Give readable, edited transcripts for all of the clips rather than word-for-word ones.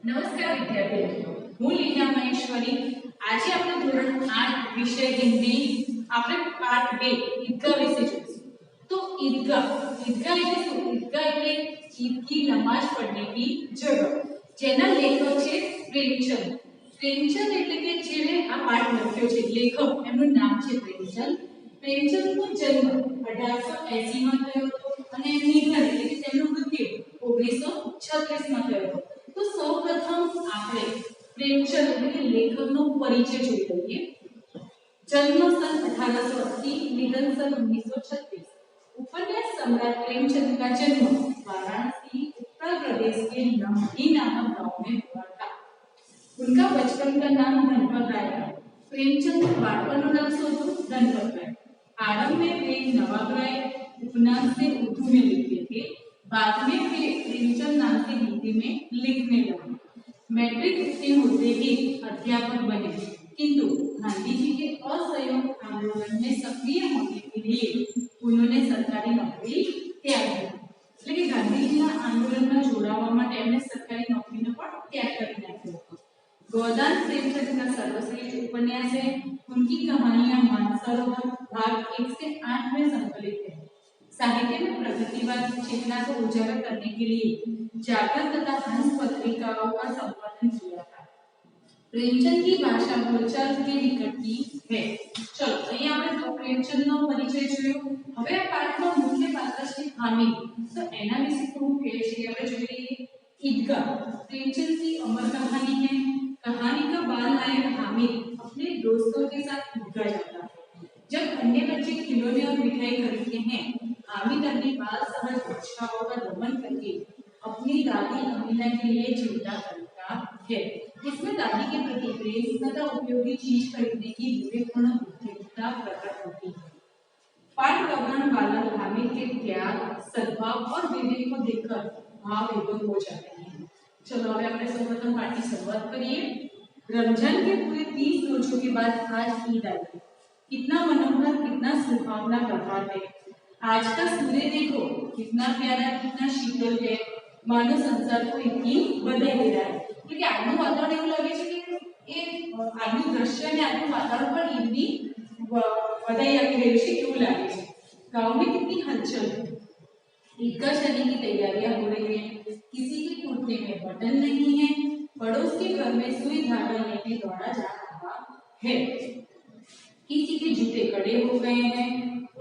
નમસ્કાર વિદ્યાર્થીઓ, હું લીલા મહેશ્વરી. આજે આપણે ધોરણ 8 વિષય હિન્દી આપણે પાઠ 2 ઈદગાહ વિશે જોઈશું. तो ईदगाह ईदगाह એટલે શું? ईदगाह એટલે ईद की नमाज पढ़ने की जगह. જેના લેખક છે પ્રેમચંદ. પ્રેમચંદ એટલે કે જેણે આ પાઠ લખ્યો છે, લેખક એનું નામ છે પ્રેમચંદ. પ્રેમચંદનો જન્મ 1880 માં થયો હતો અને નિધન એટલે કે તેમનું મૃત્યુ 1936 માં થયો હતો. तो સૌપ્રથમ આપણે પ્રેમચંદ એટલે લેખકનો પરિચય જોઈ લઈએ. जन्म सन 1880, निधन सन 1936. उपन्यास सम्राट प्रेमचंद का जन्म वाराणसी उत्तर प्रदेश के लम्ही नामक गांव में हुआ था. उनका बचपन का नाम धनपत राय था. प्रेमचंद बाળપણનું नाम सोचो धनपत राय. आरंभ में वे नवाब राय उपनाम से उर्दू में लिखते थे. बाद में वे प्रेमचंद नाम से हिंदी में लिखने लगे. मैट्रिक उत्तीर्ण होते ही अध्यापक बने, किंतु गांधी जी के असहयोग आंदोलन में सक्रिय होने के लिए उन्होंने सरकारी नौकरी त्याग दी. એટલે કે ગાંધીજીના આંદોલનમાં જોડાવા માટે એમણે સરકારી નોકરીનો પણ ત્યાગ કરી નાખ્યો હતો. गोदान प्रेमचंद का सर्वश्रेष्ठ उपन्यास है. उनकी कहानियां मानसरोवर भाग 1 से 8 में संकलित है. साहित्य में प्रगतिवाद की चेतना को उजागर करने के लिए जागरण तथा हंस पत्रिकाओं का संपादन किया था. प्रेमचंद की भाषा बोलचाल के निकट की है. चलो અહીં આપણે તો પ્રેમચંદનો પરિચય જોયો. હવે આ પાઠમાં મુખ્ય પાત્ર છે હામિદ. તો એના વિશે થોડું કહે છે આપણે જોઈ લઈએ. ईदगाह प्रेमचंद की अमर कहानी है. कहानी का बाल नायक हामिद अपने दोस्तों के साथ ईदगाह जाता है. जब अन्य बच्चे खिलौने और मिठाई खरीदते हैं, हामिद अपनी बाल सहज इच्छाओं का दमन करके अपनी दादी अमीना के लिए चिंता करता है. इसमें दादी के प्रति प्रेम तथा उपयोगी चीज खरीदने की विवेकपूर्ण उत्सुकता प्रकट होती है. पाठ प्रवण बालक हामिद के त्याग, सद्भाव और विवेक को देखकर भाव विभोर हो जाते हैं. चलो अब આપણે સૌપ્રથમ પાઠની શરૂઆત કરીએ. रमजान के पूरे 30 रोजों के बाद आज ईद आई. कितना मनोहर, कितना सुहावना प्रभात है. आज का सूर्य देखो कितना प्यारा, कितना शीतल है. मानो संसार को इतनी बधाई दे रहा है. क्योंकि આજનું વાતાવરણ એવું લાગે છે કે એ આજનું દ્રશ્ય અને આજનું વાતાવરણ પણ ઈદની બધાઈ આપી રહ્યું છે એવું લાગે છે. गांव में कितनी हलचल है. ईदगाह जाने की तैयारियां हो रही हैं. किसी के कुर्ते में बटन नहीं है. पड़ोस के घर में सुई धागा लेके दौड़ा जा रहा है. किसी के जूते कड़े हो गए हैं.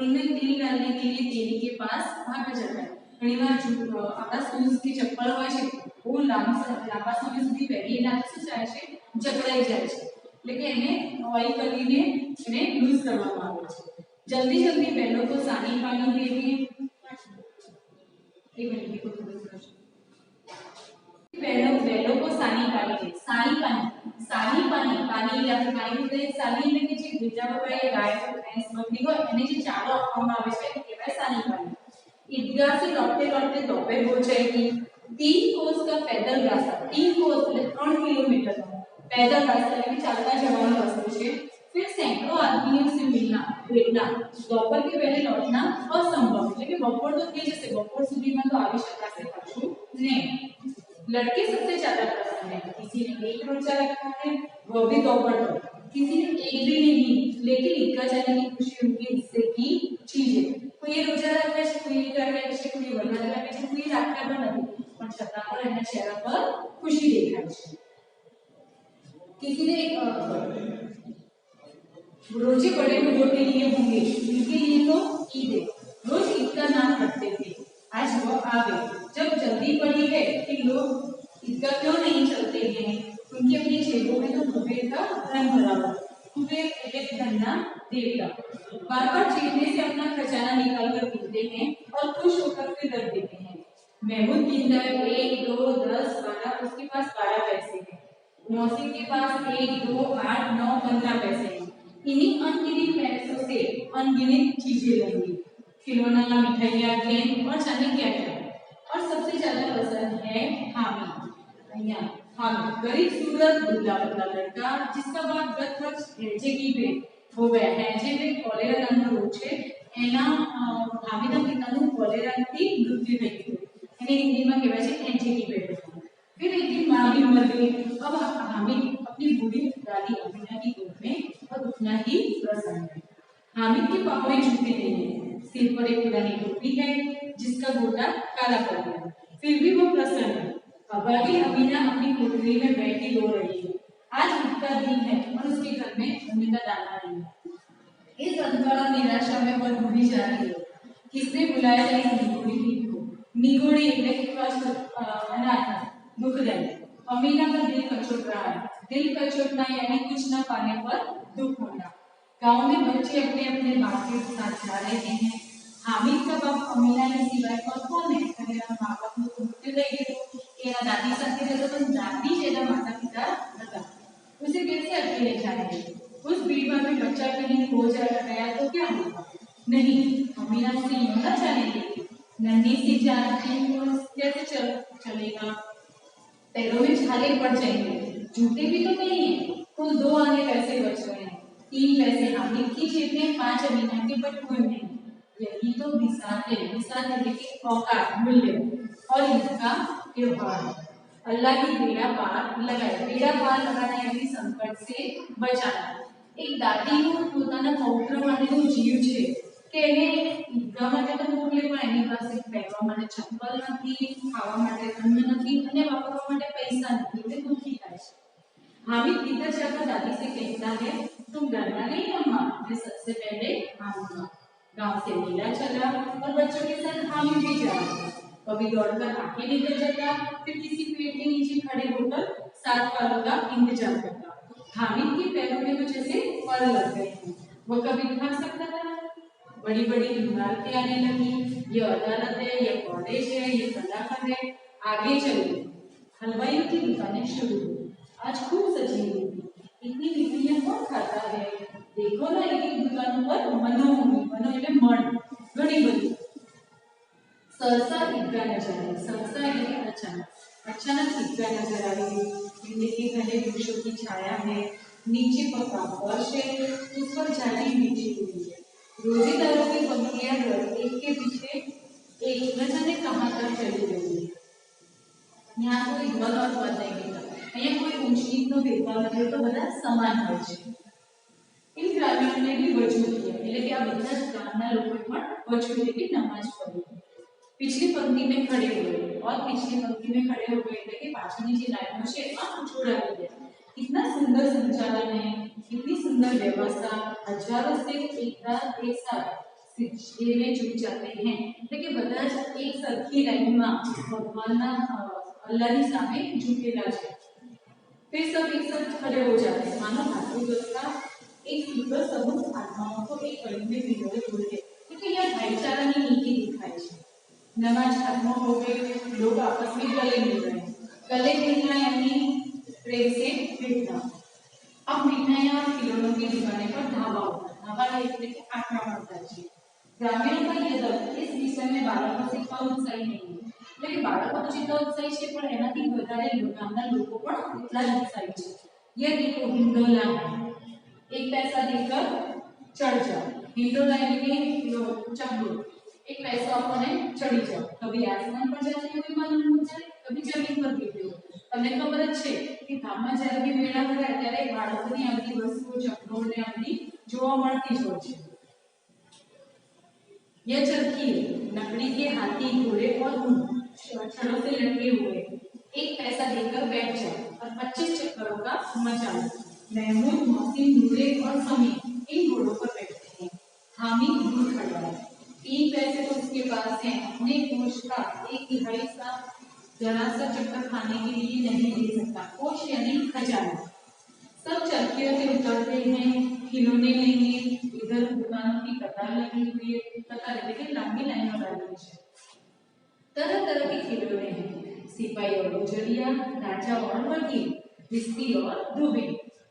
उनमें तिल डालने के लिए तेली के पास भागा जाता है. ઘણીવાર આપણા શૂઝ की चप्पल હોય છે वो લાંબા સમય સુધી પહેરીને શું થાય છે, જકડાઈ જાય છે. એટલે કે એને ઓઇલ કરીને એને લૂઝ કરવામાં આવે છે. जल्दी जल्दी बैलों को सानी पानी देके बैलों को सानी पानी दे. सानी पानी या फिर पानी એટલે સાની એટલે કે જે બીજા બધાએ ગાય ભેંસ બકરી હોય એને જે ચારો આપવામાં આવે છે એ કહેવાય સાની પાनी. ईदगाह से लौटते लौटते दोपहर हो जाएगी. 3 कोस का पैदल रास्ता. 3 कोस એટલે 3 किलोमीटर पैदल रास्ता એટલે ચાલતા જવાનો રસ્તો છે. फिर सैकड़ों आदमियों से भेटना. दोपहर के पहले लौटना असंभव એટલે કે બપોર તો થઈ જશે, બપોર સુધીમાં તો આવી શકાશે પાછું નહીં. लड़के सबसे ज्यादा पसंद है. किसी ने एक रोजा रखा है, वो भी दोपहर तक. किसी ने एक भी नहीं, लेकिन ईदगाह जाने की खुशी उनके हिस्से की चीज है. कोई रोजा रखे છે, કોઈ કરે છે, કોઈ વધારે રાખે છે, કોઈ રાખતા પણ નથી, પણ છતાં પણ એના ચહેરા પર ખુશી દેખાય છે. किसी ने रोजे बड़े लोगों के लिए होंगे, उनके लिए तो ईद है. रोज ईद का नाम रखते थे. आज वो आ गए. जब जल्दी पड़ी है कि लोग ईदगाह क्यों नहीं चलते हैं. उनकी अपनी जेबों में तो कुबेर का धन भरा हुआ. कुबेर एक धन्ना देवता बार बार जेब में से अपना खजाना निकाल कर गिनते हैं और खुश होकर फिर रख देते हैं. महमूद गिनता है 1, 2, 10, 12. उसके पास 12 पैसे हैं. मौसी के पास 1, 2, 8, 9, 15 पैसे हैं. इन्हीं अनगिनत पैसों से अनगिनत चीजें लेंगे. खिलौना, मिठाइयाँ, गेंद और जाने क्या क्या. और सबसे ज्यादा पसंद है हामिद. हामिद गरीब सूरत दुबला पतला लड़का जिसका बाप गत वर्ष हैजे पे हो गया. हैजे पे કોલેરા નામનો રોગ છે. એના હામિદના પિતાનું કોલેરાથી મૃત્યુ થઈ ગયું. એને હિન્દીમાં કહેવાય છે એન્જેટી પેટ. फिर एक दिन माँ भी मर गई। अब हामिद अपनी बूढ़ी दादी अमीना की गोद में और उतना ही प्रसन्न है। हामिद के पाँव में जूते नहीं है, सिर पर एक पुरानी टोपी है जिसका गोटा काला पड़ गया, फिर भी वो प्रसन्न है। अभी अमीना अपनी कोठरी में बैठी रो रही है। आज ईद का दिन है और उसके घर में सोने का दाना नहीं है। इस अंधकार और निराशा में वह ढूंढी जा रही है। किसने बुलाया है इस निगोड़ी ईद को? निगोड़ी अनाथ दुखदाई। अमीना का दिल कचोट रहा है। दिल कचोटना यानी कुछ न पाने पर दुख होना। गांव में बच्चे अपने अपने बाप के साथ जा रहे हैं। हामिद का बाप अमीना के सिवाय और कौन है? मेरा माँ बाप को मुक्ति देगी तो एना दादी સાથે રહેતો પણ દાદી જેના માતા पिता હતા, उसे कैसे अकेले जाएंगे? उस भीड़ में बच्चा कहीं खो गया तो क्या होगा? नहीं, अमीना उसे यूं न जाने देगी। नन्ही सी जान कैसे चलेगा? पैरों में छाले पड़ जाएंगे। जूते भी तो नहीं है। कुल 2 आने पैसे बच रहे हैं। 3 पैसे हामिद की जेब में, 5 अमीना के बटुए में। यही तो बिसात है लेकिन औकात मूल्य और इसका त्योहार। अल्लाह की बेड़ा पार लगाना यानी संकट से बचाना। एक દાદીનું પોતાના પૌત્ર માટેનું જીવ છે કે એને ઈદગાહ માટે તો મોકલે પણ એની પાસે પહેરવા માટે ચપ્પલ નથી, ખાવા માટે અન્ન નથી અને વાપરવા માટે પૈસા નથી, એટલે દુખી થાય છે। हामिद भीतर जाकर दादी से कहता है, तुम डरना नहीं अम्मा, मैं सबसे पहले आऊंगा। गांव से मेला चला और बच्चों के साथ हामिद भी जा रहा। कभी दौड़कर आगे निकल जाता, फिर किसी पेड़ के नीचे खड़े होकर साथ वालों का इंतजार करता। हामिद के पैरों में कुछ ऐसे फल लग गए हैं। वो कभी खा सकता था। बड़ी बड़ी इमारतें आने लगी। ये अदालत है, ये कॉलेज है, ये कलाकार है। आगे चलो, हलवाइयों की दुकानें शुरू हुई। आज खूब सजी हुई थी। इतनी मिठाइयाँ कौन खाता है? देखो ना, एक एक दुकानों पर मनो એટલે મણ ઘણી બધી। सरसा ईदगाह नजर आई। सरसा यानी अचानक ईदगाह नजर आई। पीले के घने वृक्षों की छाया है, नीचे पक्का फर्श है, उस पर जाली बिछी हुई है। रोजेदारों की पंक्तियां एक के पीछे एक न जाने कहाँ तक चली गई है। यहाँ कोई धन और पद नहीं था, यहाँ कोई ऊंच नीच भेदभाव नहीं, तो બધા સમાન હોય છે। इन ग्रामीणों ने भी वजू किया, એટલે કે આ બધા ગામના લોકોએ પણ વજू એટલે નમાજ પઢી। पिछली पंक्ति में खड़े हुए और पिछली पंक्ति में खड़े हो गए थे कि पाछळनी जे लाइनों छे एमां जोड़ाई गया। कितना सुंदर संचालन है, कितनी सुंदर व्यवस्था। हजारों सिख एक साथ सीधे में झुक जाते हैं, लेकिन બધા एक सरखी लाइन में भगवानना अल्लाहनी सामे झुकेला छे। फिर सब एक साथ खड़े हो जाते हैं, मानो भागवत का एक सुंदर समूह आत्माओं को एक कड़ी में पिरोए हुए है, क्योंकि यह भाईचारा की नीति दिखाई है। नमाज खत्म हो गई, लोग आपस में गले मिल रहे हैं। गले मिलना यानी प्रेम से मिलना। अब मिठाइयाँ और खिलौनों की दुकानें पर धावा होता है। धावा એટલે કે આક્રમણ થાય છે। ग्रामीणों का यह दल इस विषय में बाળકો से कम उत्साही नहीं है, लेकिन बाળકો तो जितना उत्साही છે પણ એનાથી વધારે ગામના લોકો પણ એટલા જ उत्साही છે। यह देखो हिंडोला है, 1 पैसा देकर चढ़ जाओ। हिंडोला यानी कि चढ़ो, एक पैसा अपने चढ़ी जाओ। कभी आसमान पर जाते हुए मालूम हो जाए, कभी जमीन पर गिरते हो। તમને ખબર જ છે કે ગામમાં જ્યારે બી મેળા ભરાય ત્યારે બાળકોની આ બધી વસ્તુઓ ચક્રો ને આ બધી જોવા મળતી જ હોય છે। यह चरखी लकड़ी के हाथी, घोड़े और छड़ों से लटके हुए। 1 पैसा देकर बैठ जाओ और 25 चक्करों का मजा लो। महमूद, मोहसिन, नूरे और समीर इन घोड़ों पर बैठते हैं। हामिद दूर खड़ा है। 3 पैसे तो उसके पास हैं, अपने कोष का 1/3 का जरा सा चक्कर खाने के लिए नहीं दे सकता। कोष यानी खजाना। सब चरखियों से उतरते हैं, खिलौने लेंगे। इधर दुकानों की कतार लगी हुई है, कतार लेकिन लंबी लाइन लगाई है। तरह तरह के खिलौने हैं, सिपाही और गुजरिया, राजा और वकील, रिश्ती और दुबे।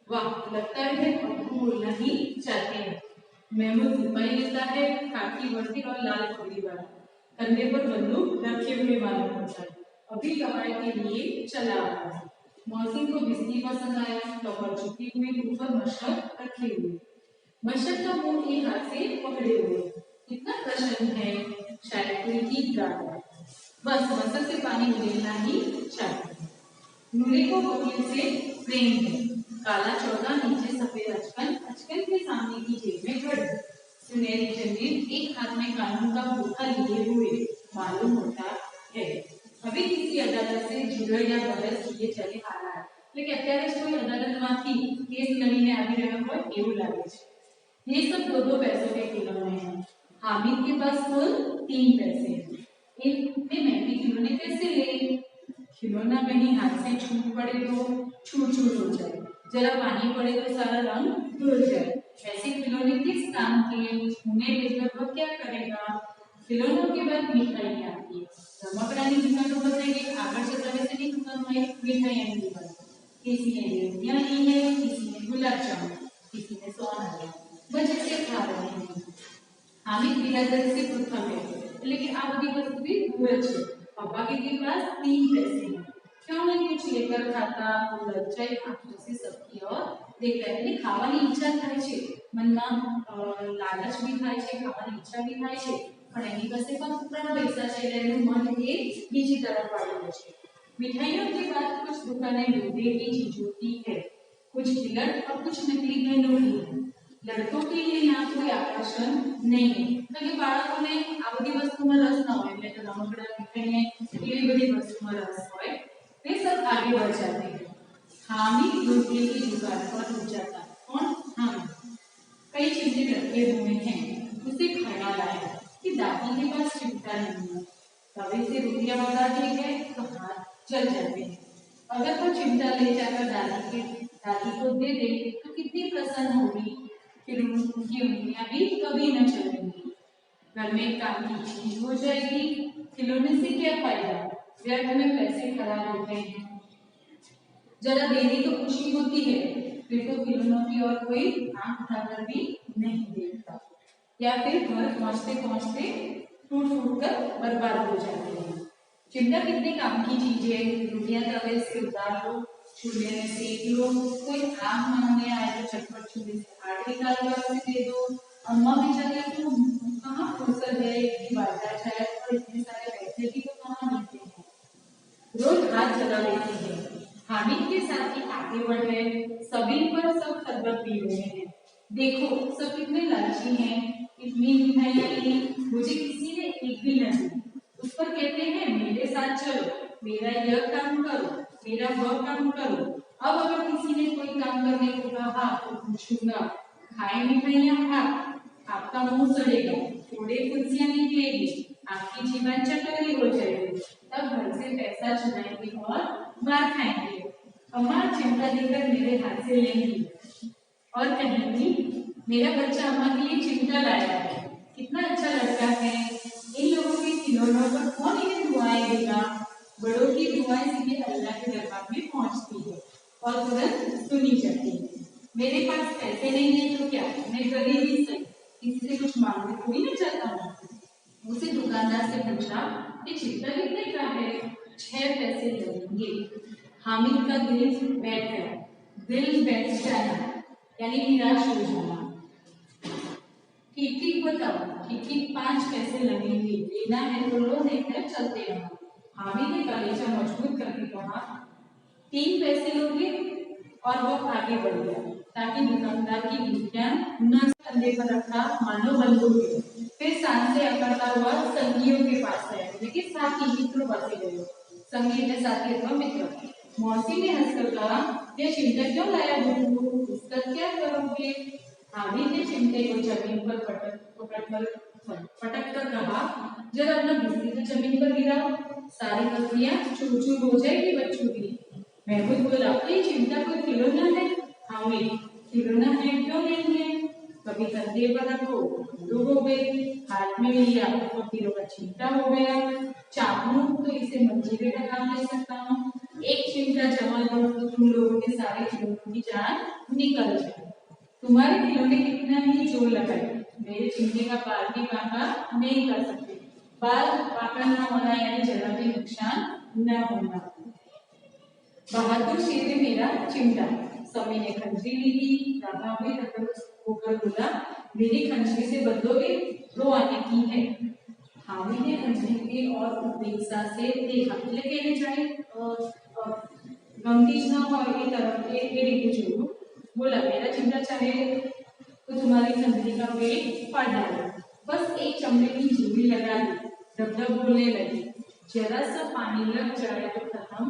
वाह, लगता है भूलना ही चाहते हैं। महमूद सिपाही लेता है, खाकी वर्दी और लाल पगड़ी वाला, कंधे पर बंदूक रखे हुए मालूम होता है। अभी कमाई के लिए चला रहा है। मोहसिन को बिस्ती पसंद आया, कमर झुकी हुई, ऊपर मशहद रखे हुए। मशहद का मुंह एक हाथ से पकड़े हुए, कितना प्रसन्न है, शायद कोई गीत गा रहा है। बस मशहद से पानी उड़ेलना ही चाहिए। नूरे को वकील से प्रेम है, काला चौदह नीचे सफेद अचकन, अचकन के सामने की जेब में घड़ी, सुनहरी जंजीर एक हाथ में कानून का भूखा लिए हुए मालूम होता है। હવે किसी अदालत से जुड़ो या बरस ये चले आ रहा है, लेकिन અત્યારે કોઈ અદાલતમાંથી કેસ લઈને આવી રહ્યો હોય એવું લાગે છે। ये सब दो दो पैसों के खिलौने हैं। हामिद के पास कुल 3 पैसे हैं। इतने महंगे खिलौने कैसे ले? खिलौना कहीं हाथ से छूट पड़े तो छूट छूट हो जाए, जरा पानी पड़े तो सारा रंग धुल जाए। ऐसे खिलौने किस काम के? उन्हें लेकर वह क्या करेगा? खिलौनों के बाद मिठाइयाँ आती है। रमकડાની દુકાનો બતાવી આગળ જતા વેચેની દુકાનમાં એક મિઠાઈયાની દુકાન, किसी ने लड्डुयाँ ली है, किसी ने गुलाब जामुन, किसी ने सोना, बच्चे से खा रहे हैं। हामिद बिरादर से पूछा है, लेकिन आप बड़ी वस्तु भी भूल छे। पापा के पास 3 पैसे हैं, क्यों नहीं कुछ लेकर खाता? वो लज्जाई आंखों से सबकी ओर देखता है। એટલે ખાવાની ઈચ્છા થાય છે, મનમાં લાલચ भी થાય છે, ખાવાની ઈચ્છા भी થાય છે, પણ એની પાસે પણ 3 પૈસા છે એટલે એનું મન એ બીજી તરફ વાળેલું છે। मिठाइयों के बाद कुछ दुकानें लोहे की चीजों की है, कुछ गिलट और कुछ नकली गहनों की है। लड़कों के लिए यहाँ कोई आकर्षण नहीं है, क्योंकि બાળકોને આ બધી વસ્તુમાં રસ ન હોય, એટલે કે રમકડા મિઠાઈ એવી બધી વસ્તુમાં રસ હોય, वे सब आगे बढ़ जाते हैं। हामिद लोहे की दुकान पर रुक जाता। कौन? हामिद। कई चीजें रखे हुए हैं, उसे ख्याल आया कि दादी के पास चिमटा नहीं है। तवे से रुपया बताते हैं तो हाथ चल जाते हैं। अगर वो चिमटा ले जाकर दादी को दे दे तो कितनी प्रसन्न होगी, फिर उनकी उंगलियां भी कभी न चलेंगी। घर में काम की चीज हो जाएगी। खिलौने से क्या फायदा? व्यर्थ में पैसे खराब होते हैं। जरा देरी तो खुशी होती है, फिर तो खिलौनों की ओर कोई आंख उठाकर भी नहीं देखता, या फिर घर पहुंचते पहुंचते टूट फूट कर बर्बाद हो जाते हैं। चिमटा कितने काम की चीज है। रोटियां तवे से उतार लो, चूल्हे में सेक लो, कोई आग मांगने आए तो चटपट चूल्हे से आग निकाल कर उसे दे दो। अम्मा बेचारी तो कहाँ फुर्सत है, इतनी वार्ता चाय और इतने सारे पैसे भी तो कहाँ मिलते हैं, रोज हाथ जला लेती है। हामिद के साथ ही आगे बढ़ गए, सभी पर सब शरबत पी रहे हैं। देखो सब कितने लालची हैं, इतनी मिठाइयाँ ली, मुझे किसी ने एक भी न दी। उस पर कहते हैं मेरे साथ चलो, मेरा यह काम करो, मेरा वह काम करो। अब अगर किसी ने कोई काम करने को कहा तो पूछूंगा, खाए मिठाइयाँ खा, आपका मुंह सड़ेगा, थोड़े फुंसियाँ निकलेगी, आपकी जीवन चटोरी हो जाएगी, तब घर से पैसा चुराएंगे और मार खाएंगे। अम्मा चिमटा देकर मेरे हाथ से लेंगी और कहेंगी मेरा बच्चा अम्मा के लिए चिमटा लाया है, कितना अच्छा लड़का है। इन लोगों के खिलौनों पर कौन इन्हें दुआएं देगा? बड़ों की दुआएं सीधे अल्लाह के दरबार में पहुंचती है और तुरंत सुनी जाती है। मेरे पास पैसे नहीं है तो क्या, मैं गरीब ही सही, किसी से कुछ मांगने थोड़ी ना चाहता हूँ। उसे दुकानदार से पूछा ये चिमटा कितने का है? 6 पैसे लगेंगे। हामिद का दिल बैठ गया। दिल बैठ जाना यानी निराश हो जाना। ठीक ठीक बताओ, ठीक ठीक 5 पैसे लगेंगे, लेना है तो लो, नहीं है चलते रहो। हामिद ने कलेजा मजबूत करके कहा 3 पैसे लोगे, और वो आगे बढ़ गया ताकि दुकानदार की गिनतियां न कंधे पर रखा मानो बंदूक है। फिर सांस से अकड़ता हुआ संगियों के पास आया, लेकिन साथी मित्रों पास गए। संगी ने साथी अथवा मित्र। मौसी ने हंसकर कहा ये चिमटा क्यों लाया बुद्धू, इसका क्या करोगे? हामिद ने चिमटे को जमीन पर पटक कर कहा जरा अपना बिस्ती तो जमीन पर गिराओ, सारी बत्तियां चूर चूर हो जाएगी बच्चों की। महमूद बोला ये चिमटा कोई खिलौना है? हामिद खिलौना है क्यों नहीं है, कभी कंधे पर रखो तो हो गई, हाथ में लिया तो किलो का चिमटा हो गया, चाकू तो इसे मंजीरे का काम ले सकता हूँ, एक चिमटा जमा करो तो तुम लोगों के सारे खिलौनों की जान निकल जाए। तुम्हारे खिलौने कितना ही जोर लगाए, मेरे चिमटे का बाल भी बांका नहीं कर सकते। बाल बांका न होना यानी जरा भी नुकसान न होना। बहादुर शेर है मेरा चिमटा। समी ने खंजरी ली थी, राधा भी होकर बोला मेरी खंजरी से बदलोगे, रो आने की है। हामिद ने खंजरी की और उपेक्षा से देखा, એટલે કે એને જાણે गमती ज न हो ए तरफ ए रीते जोड़ू। बोला मेरा चिमटा चले तो तुम्हारी चमड़ी का वेट बढ़ जाएगा। बस एक चमड़े की झिल्ली लगा दी, डब बोलने लगी, जरा सा पानी लग जाए तो खत्म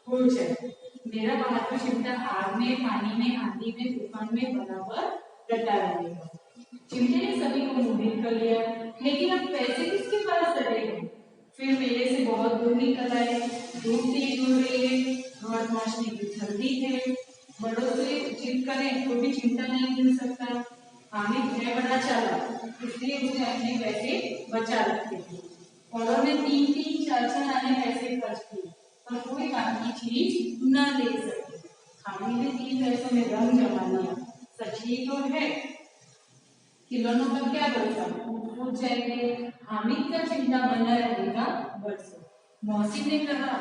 हो जाए। मेरा बहादुर चिमटा आग में, पानी में, आंधी में, तूफान में बराबर डटा रहेगा। चिमटे ने सभी को मोहित कर लिया, लेकिन अब पैसे किसके पास डटेंगे? फिर मेले से बहुत दूर निकल आए। धूप तेज हो रही है, घर पहुंचने की जल्दी है। बड़ों से जिद करें तो भी चिंता नहीं मिल सकता। हामिद है बड़ा चालाक, इसलिए उसने अपने पैसे बचा रखे थे। औरों ने 3-3, 4-4 आने पैसे खर्च किए, पर कोई काम की चीज न ले सके। हामिद ने 3 पैसों में रंग जमा लिया। सच ही तो है, खिलौनों पर क्या भरोसा, फूट जाएंगे। हामिद का चिमटा बना रहेगा बरसों। मौसी ने कहा,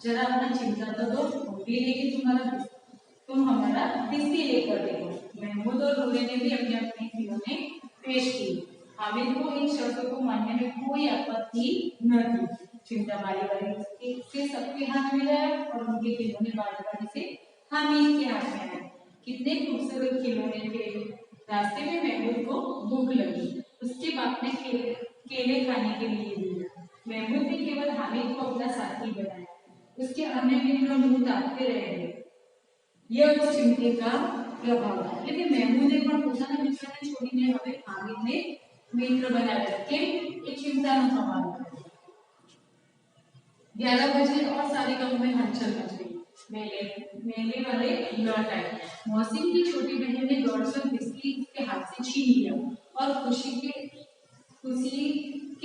जरा अपना चिमटा तो दो, हम भी लेंगे तुम्हारा, तुम हमारा दिस्ती लेकर देखो। महमूद और नूरे ने भी अपने अपने खिलौने पेश किए। हामिद को इन शर्तों को मानने में कोई आपत्ति न थी। चिमटा बारी बारी से सबके हाथ में आया और उनके खिलौने बारी बारी से हामिद के हाथ में आए। कितने खूबसूरत खिलौने थे। रास्ते में महमूद को भूख लगी, उसके बाप ने केले खाने के लिए दिया। महमूद ने केवल हामिद को अपना साथी बनाया, उसके अन्य मित्र मुंह ताकते रहे। यह तो चिमटे का प्रभाव है, लेकिन महमूद ने पण પોતાના મિત્રને છોડીને હવે હામિદને મિત્ર બનાવ્યા કેમ? એ चिमटाનો प्रभाव है। 11 बजे और सारे गांव में हलचल मच गई। मेले वाले लौट आए। मौसी की छोटी बहन ने दौड़कर बिस्किट उसके हाथ से छीन लिया और खुशी के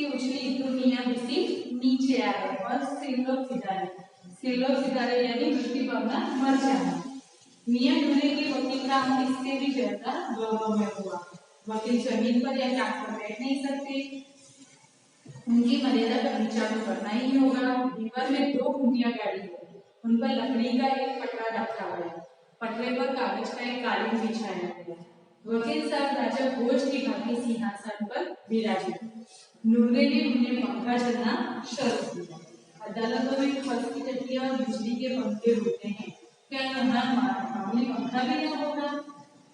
उछली तो मियां बिस्किट नीचे आ गए और सिरलोक सितारे यानी मृत्यु पावना मर जाना। मियां दूल्हे के वकील का इससे भी ज्यादा गौरव में हुआ। वकील जमीन पर या टाट पर बैठ नहीं सकते, उनकी मर्यादा का विचार तो करना ही होगा। दीवार में 2 खूंटियां गाड़ी है, उन पर लकड़ी का एक पटरा रखा हुआ है, पटरे पर कागज का एक कालीन बिछाया गया। वकील साहब राजा भोज की भांति सिंहासन पर विराजे। नूरे ने उन्हें पंखा चलना शुरू किया। अदालतों में खर्च की टट्टियां और बिजली के पंखे होते हैं, क्या यहाँ मामूली पंखा भी न होगा?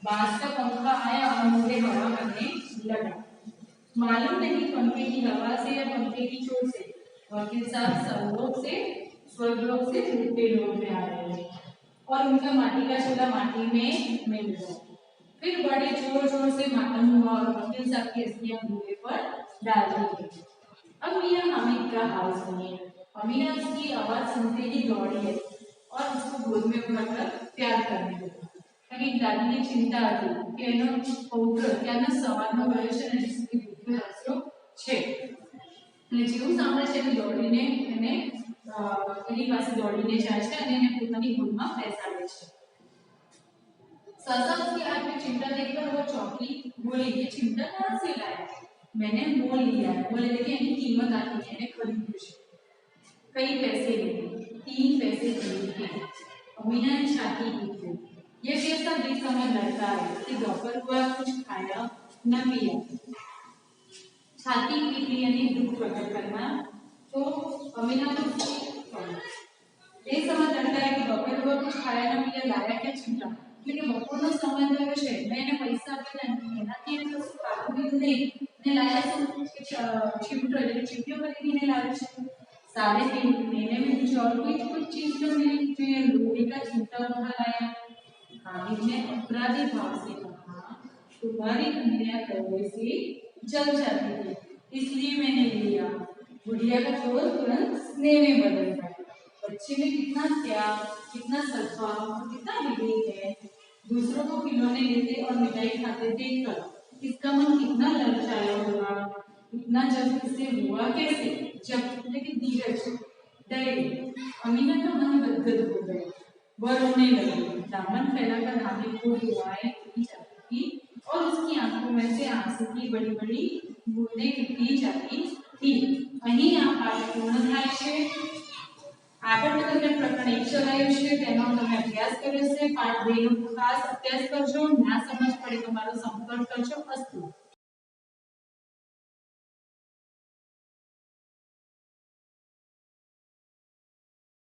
बांस का पंखा आया और मुझे हवा करने लगा। मालूम नहीं पंखे की हवा से या पंखे की चोट से वकील साहब स्वर्गलोक से टूटते लोग में आ रहे हैं और उनका माटी का चूल्हा माटी में मिल गया। फिर बड़े जोर जोर से मातम हुआ और वकील साहब की अस्थियां दूल्हे पर डाल दी गई। अब मियां हामिद का हाल सुनिए। अमीना उसकी आवाज सुनते ही दौड़ी है और उसको गोद में उठाकर प्यार करने लगी। कहीं दादी ने चिंता હતી કે એનો પૌત્ર ત્યાંના સવારનો ગયો છે અને જેસુથી દુઃખે હસ્યો છે અને જેવું સાંભળે છે એટલે દોડીને એને એની પાસે દોડીને જાય છે અને એને પોતાની ગોદમાં બેસાડે છે। सहसा उसके हाथ में चिमटा देखकर वो चौंकी, बोली, ये चिमटा कहाँ से लाया? मैंने मोल लिया है। बोले, देखिए इनकी कीमत आती है, मैंने खरीदी है। कई पैसे लिए, 3 पैसे दिए। अमीना ने छाती पीटी। ये कैसा बेसमझ लड़का है कि दोपहर हुआ कुछ खाया न पिया। छाती पीटी यानी दुख प्रकट करना। तो अमीना तो बेसमझ लड़का है कि दोपहर हुआ कुछ खाया न पिया, लाया क्या चिमटा? क्योंकि बपोरનો સમય થયો છે, મેં એને પૈસા આપ્યા એનાથી એને કશું ખાધું પીધું નહીં ને લાયા શું કે ચીમટો એટલે ચીમટીઓ ખરીદીને લાવે છે। सारे मेले में मुझे और कुछ चीज तो मिली जो ये लोहे का चिमटा उठा लाया। हामिद ने अपराधी भाव से कहा, तुम्हारी उंगलियां कौवे से जल जाती थी, इसलिए मैंने लिया। बुढ़िया का क्रोध तुरंत स्नेह में बदल गया। बच्चे में कितना त्याग, कितना सद्भाव और कितना विवेक है। दूसरों को खिलौने लेते और मिठाई खाते देखकर इसका मन कितना ललचाया होगा। इतना जब इससे हुआ कैसे? जब लेकिन धीरज डरे। अमीना का मन गदगद हो गया, वह रोने लगी। दामन फैलाकर हामिद को दुआएं की जाती थी और उसकी आंखों में से आंसू की बड़ी बड़ी बूंदें गिरती जाती थी। અહીં આ પાઠ પૂર્ણ થાય છે। આગળ તમે પ્રકરણ 1 ચલાવ્યું છે, તેનો તમે અભ્યાસ કર્યો છે। પાઠ 2 નો ખાસ અભ્યાસ કરજો। ના સમજ પડે તો મારો સંપર્ક કરજો। અસ્તુ।